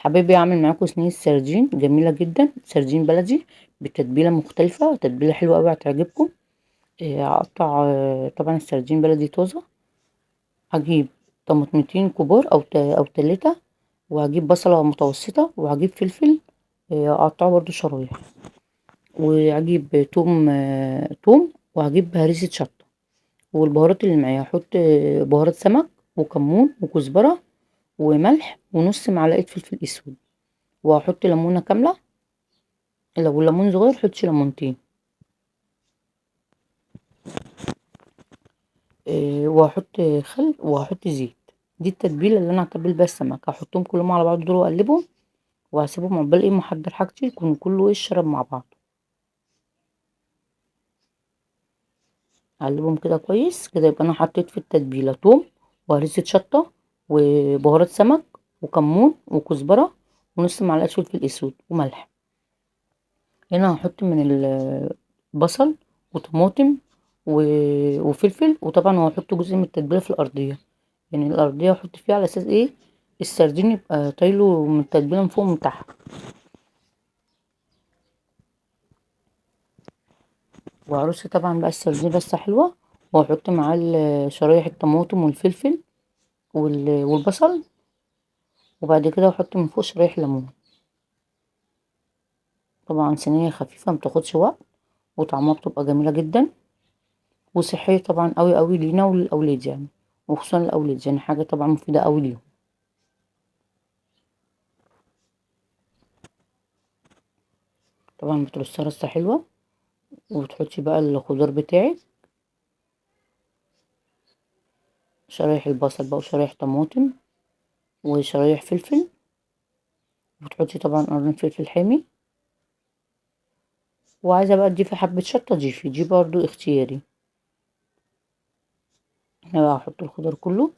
حبايبي اعمل معاكم صينيه سردين جميله جدا، سردين بلدي بتتبيله مختلفه، تتبيله حلوه قوي هتعجبكم. هقطع طبعا السردين بلدي طازه. هجيب طماطمتين كبار او تلاتة، وهجيب بصله متوسطه، وهجيب فلفل اقطعه برضو شرايح، وهجيب توم، وهجيب هريسه شطه. والبهارات اللي معايا هحط بهارات سمك وكمون وكزبره وملح ونص معلقه فلفل اسود، وهحط ليمونه كامله. لو الليمون صغير حطي ليمونتين. وهحط خل وهحط زيت. دي التتبيله اللي انا هتبل بيها السمك، هحطهم كلهم على بعض دول واقلبهم، وهسيبهم عقبال ايه محضر حاجتي يكون كله يشرب مع بعض. اقلبهم كده كويس كده، يبقى انا حطيت في التتبيله توم وهريسه شطه وبهارات سمك وكمون وكزبره ونص معلقه فلفل اسود وملح. هنا هحط من البصل وطماطم وفلفل، وطبعا هحط جزء من التتبيله في الارضيه، يعني الارضيه احط فيها على اساس ايه السردين يبقى طايله من التتبيله من فوق ومن تحت. وهرص طبعا بقى السردين رصه حلوه، وهحط معاه شرايح الطماطم والفلفل والبصل، وبعد كده احط من فوق شرايح ليمون. طبعا صينيه خفيفه متاخدش وقت، وطعمها بتبقى جميله جدا، وصحيه طبعا قوي قوي لينا وللاولاد يعني، وخصوصا الاولاد يعني حاجه طبعا مفيده قوي ليهم. طبعا بترصها رصه حلوه، وتحطي بقى الخضار بتاعك، شرايح البصل بقى وشرايح طماطم وشرايح فلفل، وتحطي طبعا قرن فلفل حامي، وعايزه بقى تضيفي حبه شطه ضيفي، دي برضو اختياري. انا بقى هحط الخضار كله،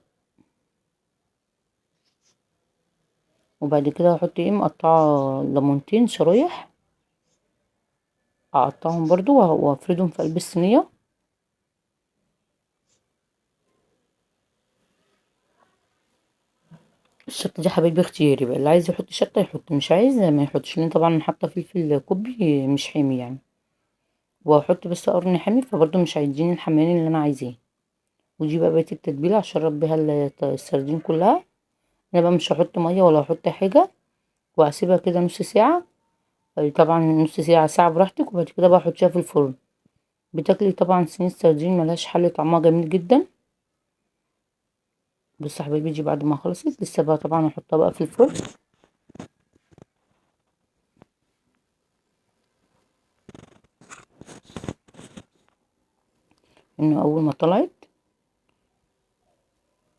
وبعد كده هحط ايه مقطعه ليمونتين شرايح، اقطعهم برضو وافردهم في قلب الصينيه. الشطه دي حبايبي اختياري بقى، اللي عايز يحط شطه يحط، مش عايز ما يحطش، لان طبعا حاطه فلفل كوبي مش حامي يعني. وهحط بس قرن حامي، فبرضو مش هيديني الحماني اللي انا عايزاه. ودي بقى بقية التتبيله هشرب بيها السردين كلها. انا بقى مش هحط ميه ولا هحط حاجه، وهسيبها كده نص ساعه. طبعا نص ساعه ساعه براحتك، وبعد كده بقى احطيها في الفرن. بتاكلي طبعا صينيه سردين ملهاش حل، طعمها جميل جدا. بصي يا حبايبي، دي بعد ما خلصت لسه بقى طبعا احطها بقى في الفرن. انه اول ما طلعت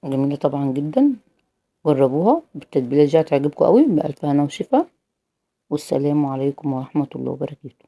جميله طبعا جدا. جربوها بالتتبيله دي هتعجبكم قوي، بألف هنا وشفا. والسلام عليكم ورحمه الله وبركاته.